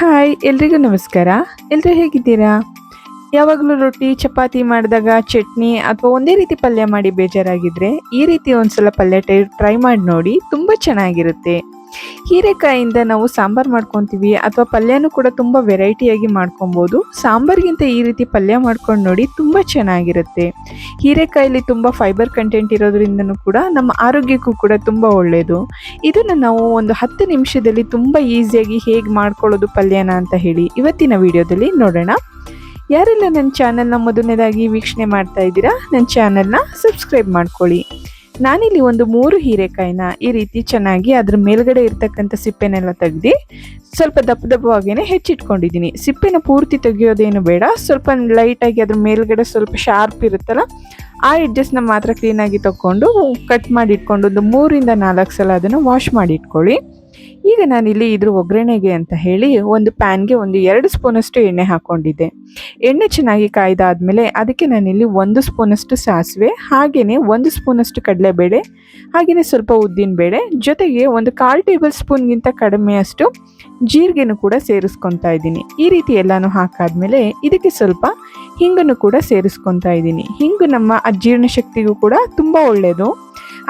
Hi ಎಲ್ರಿಗೂ ನಮಸ್ಕಾರ. ಎಲ್ಲರೂ ಹೇಗಿದ್ದೀರಾ? ಯಾವಾಗಲೂ ರೊಟ್ಟಿ, ಚಪಾತಿ ಮಾಡಿದಾಗ ಚಟ್ನಿ ಅಥವಾ ಒಂದೇ ರೀತಿ ಪಲ್ಯ ಮಾಡಿ ಬೇಜಾರಾಗಿದ್ರೆ ಈ ರೀತಿ ಒಂದ್ಸಲ ಪಲ್ಯ ಟ್ರೈ ಮಾಡಿ ನೋಡಿ, ತುಂಬ ಚೆನ್ನಾಗಿರುತ್ತೆ. ಹೀರೆಕಾಯಿಂದ ನಾವು ಸಾಂಬಾರು ಮಾಡ್ಕೊತೀವಿ ಅಥವಾ ಪಲ್ಯನೂ ಕೂಡ ತುಂಬ ವೆರೈಟಿಯಾಗಿ ಮಾಡ್ಕೊಬೋದು. ಸಾಂಬಾರಿಗಿಂತ ಈ ರೀತಿ ಪಲ್ಯ ಮಾಡ್ಕೊಂಡು ನೋಡಿ, ತುಂಬ ಚೆನ್ನಾಗಿರುತ್ತೆ. ಹೀರೆಕಾಯಲ್ಲಿ ತುಂಬ ಫೈಬರ್ ಕಂಟೆಂಟ್ ಇರೋದ್ರಿಂದನೂ ಕೂಡ ನಮ್ಮ ಆರೋಗ್ಯಕ್ಕೂ ಕೂಡ ತುಂಬ ಒಳ್ಳೆಯದು. ಇದನ್ನು ನಾವು ಒಂದು 10 ನಿಮಿಷದಲ್ಲಿ ತುಂಬ ಈಸಿಯಾಗಿ ಹೇಗೆ ಮಾಡ್ಕೊಳ್ಳೋದು ಪಲ್ಯನ ಅಂತ ಹೇಳಿ ಇವತ್ತಿನ ವಿಡಿಯೋದಲ್ಲಿ ನೋಡೋಣ. ಯಾರೆಲ್ಲ ನನ್ನ ಚಾನಲ್ನ ಮೊದಲನೇದಾಗಿ ವೀಕ್ಷಣೆ ಮಾಡ್ತಾ ಇದ್ದೀರಾ, ನನ್ನ ಚಾನಲ್ನ ಸಬ್ಸ್ಕ್ರೈಬ್ ಮಾಡ್ಕೊಳ್ಳಿ. ನಾನಿಲ್ಲಿ ಒಂದು 3 ಹೀರೆಕಾಯಿನ ಈ ರೀತಿ ಚೆನ್ನಾಗಿ ಅದ್ರ ಮೇಲ್ಗಡೆ ಇರ್ತಕ್ಕಂಥ ಸಿಪ್ಪೆನೆಲ್ಲ ತೆಗೆದು ಸ್ವಲ್ಪ ದಪ್ಪವಾಗಿಯೇ ಹೆಚ್ಚಿಟ್ಕೊಂಡಿದ್ದೀನಿ. ಸಿಪ್ಪೆನ ಪೂರ್ತಿ ತೆಗಿಯೋದೇನು ಬೇಡ, ಸ್ವಲ್ಪ ಲೈಟಾಗಿ ಅದ್ರ ಮೇಲ್ಗಡೆ ಸ್ವಲ್ಪ ಶಾರ್ಪ್ ಇರುತ್ತಲ್ಲ ಆ ಎಡ್ಜಸ್ನ ಮಾತ್ರ ಕ್ಲೀನಾಗಿ ತಗೊಂಡು ಕಟ್ ಮಾಡಿ ಇಟ್ಕೊಂಡು ಒಂದು 3ರಿಂದ 4 ಸಲ ಅದನ್ನು ವಾಶ್ ಮಾಡಿ ಇಟ್ಕೊಳ್ಳಿ. ಈಗ ನಾನಿಲ್ಲಿ ಇದ್ರ ಒಗ್ಗರಣೆಗೆ ಅಂತ ಹೇಳಿ ಒಂದು ಪ್ಯಾನ್ಗೆ ಒಂದು 2 ಸ್ಪೂನಷ್ಟು ಎಣ್ಣೆ ಹಾಕ್ಕೊಂಡಿದ್ದೆ. ಎಣ್ಣೆ ಚೆನ್ನಾಗಿ ಕಾಯ್ದಾದ್ಮೇಲೆ ಅದಕ್ಕೆ ನಾನಿಲ್ಲಿ 1 ಸ್ಪೂನಷ್ಟು ಸಾಸಿವೆ, ಹಾಗೆಯೇ 1 ಸ್ಪೂನಷ್ಟು ಕಡಲೆಬೇಳೆ, ಹಾಗೆಯೇ ಸ್ವಲ್ಪ ಉದ್ದಿನಬೇಳೆ, ಜೊತೆಗೆ ಒಂದು 1/4 ಟೇಬಲ್ ಸ್ಪೂನ್ಗಿಂತ ಕಡಿಮೆಯಷ್ಟು ಜೀರಿಗೆನೂ ಕೂಡ ಸೇರಿಸ್ಕೊತಾ ಇದ್ದೀನಿ. ಈ ರೀತಿ ಎಲ್ಲನೂ ಹಾಕಾದ್ಮೇಲೆ ಇದಕ್ಕೆ ಸ್ವಲ್ಪ ಹಿಂಗನ್ನು ಕೂಡ ಸೇರಿಸ್ಕೊತಾ ಇದ್ದೀನಿ. ಹಿಂಗು ನಮ್ಮ ಅಜೀರ್ಣ ಶಕ್ತಿಗೂ ಕೂಡ ತುಂಬ ಒಳ್ಳೆಯದು.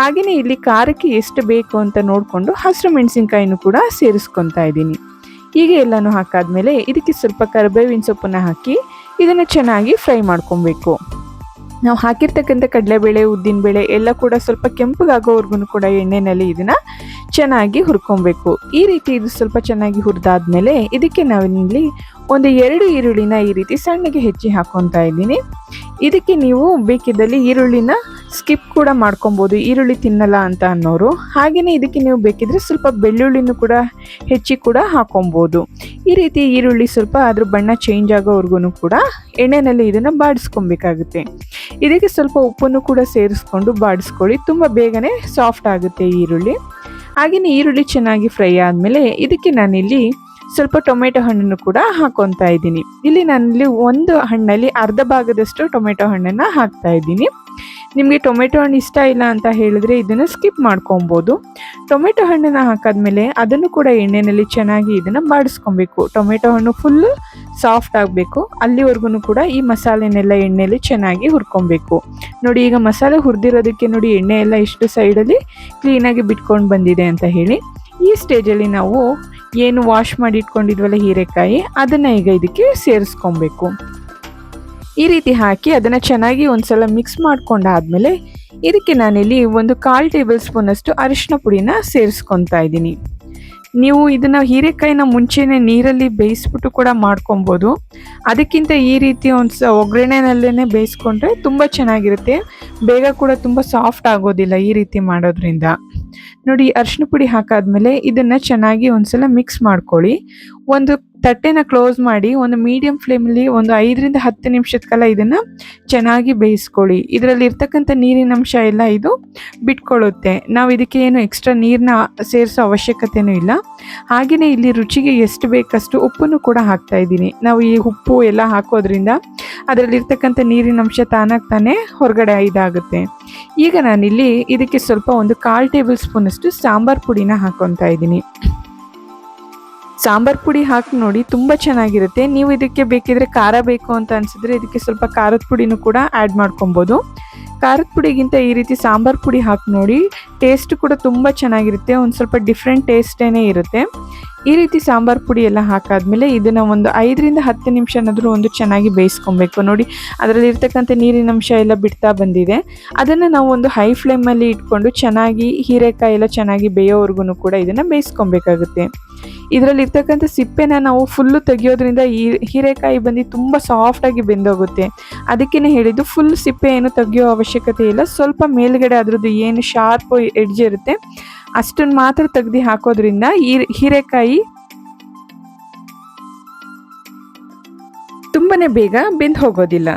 ಹಾಗೆಯೇ ಇಲ್ಲಿ ಖಾರಕ್ಕೆ ಎಷ್ಟು ಬೇಕು ಅಂತ ನೋಡಿಕೊಂಡು ಹಸಿರು ಮೆಣಸಿನ್ಕಾಯಿನೂ ಕೂಡ ಸೇರಿಸ್ಕೊತಾ ಇದ್ದೀನಿ. ಹೀಗೆ ಎಲ್ಲನೂ ಹಾಕಾದ್ಮೇಲೆ ಇದಕ್ಕೆ ಸ್ವಲ್ಪ ಕರಿಬೇವಿನ ಸೊಪ್ಪನ್ನು ಹಾಕಿ ಇದನ್ನು ಚೆನ್ನಾಗಿ ಫ್ರೈ ಮಾಡ್ಕೊಬೇಕು. ನಾವು ಹಾಕಿರ್ತಕ್ಕಂಥ ಕಡಲೆಬೇಳೆ, ಉದ್ದಿನಬೇಳೆ ಎಲ್ಲ ಕೂಡ ಸ್ವಲ್ಪ ಕೆಂಪಗಾಗೋವರೆಗೂ ಕೂಡ ಎಣ್ಣೆಯಲ್ಲಿ ಇದನ್ನು ಚೆನ್ನಾಗಿ ಹುರ್ಕೊಬೇಕು. ಈ ರೀತಿ ಇದು ಸ್ವಲ್ಪ ಚೆನ್ನಾಗಿ ಹುರಿದಾದ್ಮೇಲೆ ಇದಕ್ಕೆ ನಾವಿಲ್ಲಿ ಒಂದು 2 ಈರುಳ್ಳಿನ ಈ ರೀತಿ ಸಣ್ಣಗೆ ಹೆಚ್ಚಿ ಹಾಕ್ಕೊತಾ ಇದ್ದೀನಿ. ಇದಕ್ಕೆ ನೀವು ಬೇಕಿದ್ದಲ್ಲಿ ಈರುಳ್ಳಿನ ಸ್ಕಿಪ್ ಕೂಡ ಮಾಡ್ಕೊಬೋದು, ಈರುಳ್ಳಿ ತಿನ್ನಲ್ಲ ಅಂತ ಅನ್ನೋರು. ಹಾಗೆಯೇ ಇದಕ್ಕೆ ನೀವು ಬೇಕಿದ್ರೆ ಸ್ವಲ್ಪ ಬೆಳ್ಳುಳ್ಳಿನೂ ಕೂಡ ಹೆಚ್ಚಿ ಕೂಡ ಹಾಕೊಬೋದು. ಈ ರೀತಿ ಈರುಳ್ಳಿ ಸ್ವಲ್ಪ ಅದ್ರ ಬಣ್ಣ ಚೇಂಜ್ ಆಗೋವರೆಗೂ ಕೂಡ ಎಣ್ಣೆಯಲ್ಲಿ ಇದನ್ನು ಬಾಡಿಸ್ಕೊಬೇಕಾಗುತ್ತೆ. ಇದಕ್ಕೆ ಸ್ವಲ್ಪ ಉಪ್ಪನ್ನು ಕೂಡ ಸೇರಿಸ್ಕೊಂಡು ಬಾಡಿಸ್ಕೊಳ್ಳಿ, ತುಂಬ ಬೇಗನೆ ಸಾಫ್ಟ್ ಆಗುತ್ತೆ ಈರುಳ್ಳಿ. ಹಾಗೆಯೇ ಈರುಳ್ಳಿ ಚೆನ್ನಾಗಿ ಫ್ರೈ ಆದಮೇಲೆ ಇದಕ್ಕೆ ನಾನಿಲ್ಲಿ ಸ್ವಲ್ಪ ಟೊಮೆಟೊ ಹಣ್ಣನ್ನು ಕೂಡ ಹಾಕೊತಾ ಇದ್ದೀನಿ. ಇಲ್ಲಿ ನಾನಿಲ್ಲಿ ಒಂದು ಹಣ್ಣಲ್ಲಿ ಅರ್ಧ ಭಾಗದಷ್ಟು ಟೊಮೆಟೊ ಹಣ್ಣನ್ನು ಹಾಕ್ತಾ ಇದ್ದೀನಿ. ನಿಮಗೆ ಟೊಮೆಟೊ ಹಣ್ಣು ಇಷ್ಟ ಇಲ್ಲ ಅಂತ ಹೇಳಿದ್ರೆ ಇದನ್ನು ಸ್ಕಿಪ್ ಮಾಡ್ಕೊಬೋದು. ಟೊಮೆಟೊ ಹಣ್ಣನ್ನು ಹಾಕಾದ್ಮೇಲೆ ಅದನ್ನು ಕೂಡ ಎಣ್ಣೆಯಲ್ಲಿ ಚೆನ್ನಾಗಿ ಇದನ್ನು ಬಾಡಿಸ್ಕೊಬೇಕು. ಟೊಮೆಟೊ ಹಣ್ಣು ಫುಲ್ಲು ಸಾಫ್ಟ್ ಆಗಬೇಕು, ಅಲ್ಲಿವರೆಗೂ ಕೂಡ ಈ ಮಸಾಲೆನೆಲ್ಲ ಎಣ್ಣೆಯಲ್ಲಿ ಚೆನ್ನಾಗಿ ಹುರ್ಕೊಬೇಕು. ನೋಡಿ, ಈಗ ಮಸಾಲೆ ಹುರಿದಿರೋದಕ್ಕೆ ನೋಡಿ ಎಣ್ಣೆ ಎಲ್ಲ ಎಷ್ಟು ಸೈಡಲ್ಲಿ ಕ್ಲೀನಾಗಿ ಬಿಟ್ಕೊಂಡು ಬಂದಿದೆ ಅಂತ ಹೇಳಿ. ಈ ಸ್ಟೇಜಲ್ಲಿ ನಾವು ಏನು ವಾಶ್ ಮಾಡಿ ಇಟ್ಕೊಂಡಿದ್ವಲ್ಲ ಹೀರೆಕಾಯಿ, ಅದನ್ನು ಈಗ ಇದಕ್ಕೆ ಸೇರಿಸ್ಕೊಬೇಕು. ಈ ರೀತಿ ಹಾಕಿ ಅದನ್ನು ಚೆನ್ನಾಗಿ ಒಂದ್ಸಲ ಮಿಕ್ಸ್ ಮಾಡ್ಕೊಂಡಾದ್ಮೇಲೆ ಇದಕ್ಕೆ ನಾನಿಲ್ಲಿ ಒಂದು 1/4 ಟೇಬಲ್ ಸ್ಪೂನಷ್ಟು ಅರಿಶಿನ ಪುಡಿನ ಸೇರಿಸ್ಕೊತಾ ಇದ್ದೀನಿ. ನೀವು ಇದನ್ನು ಹೀರೆಕಾಯಿನ ಮುಂಚೆನೇ ನೀರಲ್ಲಿ ಬೇಯಿಸ್ಬಿಟ್ಟು ಕೂಡ ಮಾಡ್ಕೊಬೋದು. ಅದಕ್ಕಿಂತ ಈ ರೀತಿ ಒಗ್ಗರಣೆನಲ್ಲೇ ಬೇಯಿಸ್ಕೊಂಡ್ರೆ ತುಂಬ ಚೆನ್ನಾಗಿರುತ್ತೆ, ಬೇಗ ಕೂಡ ತುಂಬ ಸಾಫ್ಟ್ ಆಗೋದಿಲ್ಲ ಈ ರೀತಿ ಮಾಡೋದ್ರಿಂದ. ನೋಡಿ, ಅರಿಶಿನ ಪುಡಿ ಹಾಕಾದ್ಮೇಲೆ ಇದನ್ನು ಚೆನ್ನಾಗಿ ಒಂದ್ಸಲ ಮಿಕ್ಸ್ ಮಾಡ್ಕೊಳ್ಳಿ. ಒಂದು ತಟ್ಟೆನ ಕ್ಲೋಸ್ ಮಾಡಿ ಒಂದು ಮೀಡಿಯಂ ಫ್ಲೇಮಲ್ಲಿ ಒಂದು 5ರಿಂದ 10 ನಿಮಿಷದ ಕಾಲ ಇದನ್ನು ಚೆನ್ನಾಗಿ ಬೇಯಿಸ್ಕೊಳ್ಳಿ. ಇದರಲ್ಲಿ ಇರ್ತಕ್ಕಂಥ ನೀರಿನ ಅಂಶ ಎಲ್ಲ ಇದು ಬಿಟ್ಕೊಳ್ಳುತ್ತೆ. ನಾವು ಇದಕ್ಕೆ ಏನು ಎಕ್ಸ್ಟ್ರಾ ನೀರನ್ನ ಸೇರಿಸೋ ಅವಶ್ಯಕತೆಯೂ ಇಲ್ಲ. ಹಾಗೆಯೇ ಇಲ್ಲಿ ರುಚಿಗೆ ಎಷ್ಟು ಬೇಕಷ್ಟು ಉಪ್ಪನ್ನು ಕೂಡ ಹಾಕ್ತಾ ಇದ್ದೀನಿ. ನಾವು ಈ ಉಪ್ಪು ಎಲ್ಲ ಹಾಕೋದ್ರಿಂದ ಅದರಲ್ಲಿರ್ತಕ್ಕಂಥ ನೀರಿನ ಅಂಶ ತಾನೇ ಹೊರಗಡೆ ಇದಾಗುತ್ತೆ. ಈಗ ನಾನಿಲ್ಲಿ ಇದಕ್ಕೆ ಸ್ವಲ್ಪ ಒಂದು 1/4 ಟೇಬಲ್ ಸ್ಪೂನಷ್ಟು ಸಾಂಬಾರು ಪುಡಿನ ಹಾಕ್ಕೊತಾ ಇದ್ದೀನಿ. ಸಾಂಬಾರು ಪುಡಿ ಹಾಕಿ ನೋಡಿ, ತುಂಬ ಚೆನ್ನಾಗಿರುತ್ತೆ. ನೀವು ಇದಕ್ಕೆ ಬೇಕಿದ್ರೆ ಖಾರ ಬೇಕು ಅಂತ ಅನಿಸಿದ್ರೆ ಇದಕ್ಕೆ ಸ್ವಲ್ಪ ಖಾರದ ಪುಡಿನೂ ಕೂಡ ಆ್ಯಡ್ ಮಾಡ್ಕೊಬೋದು. ಖಾರದ ಪುಡಿಗಿಂತ ಈ ರೀತಿ ಸಾಂಬಾರು ಪುಡಿ ಹಾಕಿ ನೋಡಿ, ಟೇಸ್ಟ್ ಕೂಡ ತುಂಬ ಚೆನ್ನಾಗಿರುತ್ತೆ. ಒಂದು ಸ್ವಲ್ಪ ಡಿಫ್ರೆಂಟ್ ಟೇಸ್ಟೇ ಇರುತ್ತೆ. ಈ ರೀತಿ ಸಾಂಬಾರು ಪುಡಿ ಎಲ್ಲ ಹಾಕಾದ್ಮೇಲೆ ಇದನ್ನು ಒಂದು 5ರಿಂದ 10 ನಿಮಿಷನಾದರೂ ಒಂದು ಚೆನ್ನಾಗಿ ಬೇಯಿಸ್ಕೊಬೇಕು. ನೋಡಿ, ಅದರಲ್ಲಿ ಇರ್ತಕ್ಕಂಥ ನೀರಿನ ಅಂಶ ಎಲ್ಲ ಬಿಡ್ತಾ ಬಂದಿದೆ. ಅದನ್ನು ನಾವು ಒಂದು ಹೈ ಫ್ಲೇಮಲ್ಲಿ ಇಟ್ಕೊಂಡು ಚೆನ್ನಾಗಿ ಹೀರೆಕಾಯಿ ಎಲ್ಲ ಚೆನ್ನಾಗಿ ಬೇಯೋವರೆಗೂ ಕೂಡ ಇದನ್ನು ಬೇಯಿಸ್ಕೊಬೇಕಾಗುತ್ತೆ. ಇದರಲ್ಲಿ ಇರ್ತಕ್ಕಂಥ ಸಿಪ್ಪೆನ ನಾವು ಫುಲ್ಲು ತೆಗಿಯೋದ್ರಿಂದ ಈ ಹೀರೆಕಾಯಿ ಬಂದು ತುಂಬ ಸಾಫ್ಟಾಗಿ ಬೆಂದೋಗುತ್ತೆ. ಅದಕ್ಕೇ ಹೇಳಿದ್ದು, ಫುಲ್ ಸಿಪ್ಪೆ ಏನು ತೆಗಿಯೋ ಅವಶ್ಯಕತೆ ಇಲ್ಲ. ಸ್ವಲ್ಪ ಮೇಲ್ಗಡೆ ಅದರದ್ದು ಏನು ಶಾರ್ಪ್ ಎಡ್ಜ್ ಇರುತ್ತೆ ಅಷ್ಟನ್ನು ಮಾತ್ರ ತೆಗ್ದು ಹಾಕೋದ್ರಿಂದ ಈ ಹೀರೆಕಾಯಿ ತುಂಬನೇ ಬೇಗ ಬೆಂದು ಹೋಗೋದಿಲ್ಲ.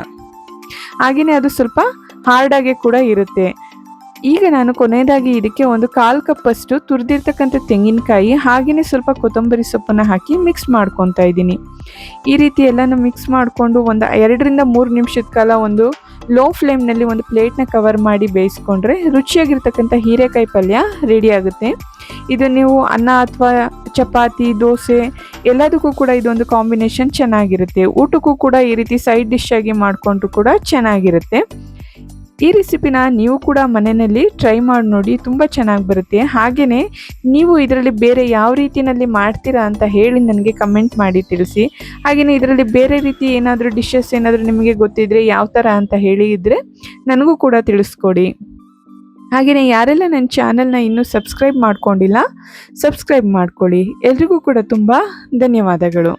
ಹಾಗೆಯೇ ಅದು ಸ್ವಲ್ಪ ಹಾರ್ಡಾಗಿ ಕೂಡ ಇರುತ್ತೆ. ಈಗ ನಾನು ಕೊನೆಯದಾಗಿ ಇದಕ್ಕೆ ಒಂದು 1/4 ಕಪ್ಪಷ್ಟು ತುರಿದಿರ್ತಕ್ಕಂಥ ತೆಂಗಿನಕಾಯಿ, ಹಾಗೆಯೇ ಸ್ವಲ್ಪ ಕೊತ್ತಂಬರಿ ಸೊಪ್ಪನ್ನು ಹಾಕಿ ಮಿಕ್ಸ್ ಮಾಡ್ಕೊತಾ ಇದ್ದೀನಿ. ಈ ರೀತಿ ಎಲ್ಲನೂ ಮಿಕ್ಸ್ ಮಾಡಿಕೊಂಡು ಒಂದು 2ರಿಂದ 3 ನಿಮಿಷದ ಕಾಲ ಒಂದು ಲೋ ಫ್ಲೇಮ್ನಲ್ಲಿ ಒಂದು ಪ್ಲೇಟ್ನ ಕವರ್ ಮಾಡಿ ಬೇಯಿಸ್ಕೊಂಡ್ರೆ ರುಚಿಯಾಗಿರ್ತಕ್ಕಂಥ ಹೀರೆಕಾಯಿ ಪಲ್ಯ ರೆಡಿ ಆಗುತ್ತೆ. ಇದು ನೀವು ಅನ್ನ ಅಥವಾ ಚಪಾತಿ, ದೋಸೆ ಎಲ್ಲದಕ್ಕೂ ಕೂಡ ಇದೊಂದು ಕಾಂಬಿನೇಷನ್ ಚೆನ್ನಾಗಿರುತ್ತೆ. ಊಟಕ್ಕೂ ಕೂಡ ಈ ರೀತಿ ಸೈಡ್ ಡಿಶ್ ಆಗಿ ಮಾಡಿಕೊಂಡ್ರು ಕೂಡ ಚೆನ್ನಾಗಿರುತ್ತೆ. ಈ ರೆಸಿಪಿನ ನೀವು ಕೂಡ ಮನೆಯಲ್ಲಿ ಟ್ರೈ ಮಾಡಿ ನೋಡಿ, ತುಂಬ ಚೆನ್ನಾಗಿ ಬರುತ್ತೆ. ಹಾಗೆಯೇ ನೀವು ಇದರಲ್ಲಿ ಬೇರೆ ಯಾವ ರೀತಿಯಲ್ಲಿ ಮಾಡ್ತೀರಾ ಅಂತ ಹೇಳಿ ನನಗೆ ಕಮೆಂಟ್ ಮಾಡಿ ತಿಳಿಸಿ. ಹಾಗೆಯೇ ಇದರಲ್ಲಿ ಬೇರೆ ರೀತಿ ಏನಾದರೂ ಡಿಶಸ್ ಏನಾದರೂ ನಿಮಗೆ ಗೊತ್ತಿದ್ದರೆ ಯಾವ ಥರ ಅಂತ ಹೇಳಿ ಇದ್ದರೆ ನನಗೂ ಕೂಡ ತಿಳಿಸ್ಕೊಡಿ. ಹಾಗೆಯೇ ಯಾರೆಲ್ಲ ನನ್ನ ಚಾನಲ್ನ ಇನ್ನೂ ಸಬ್ಸ್ಕ್ರೈಬ್ ಮಾಡ್ಕೊಂಡಿಲ್ಲ, ಸಬ್ಸ್ಕ್ರೈಬ್ ಮಾಡ್ಕೊಳ್ಳಿ. ಎಲ್ರಿಗೂ ಕೂಡ ತುಂಬ ಧನ್ಯವಾದಗಳು.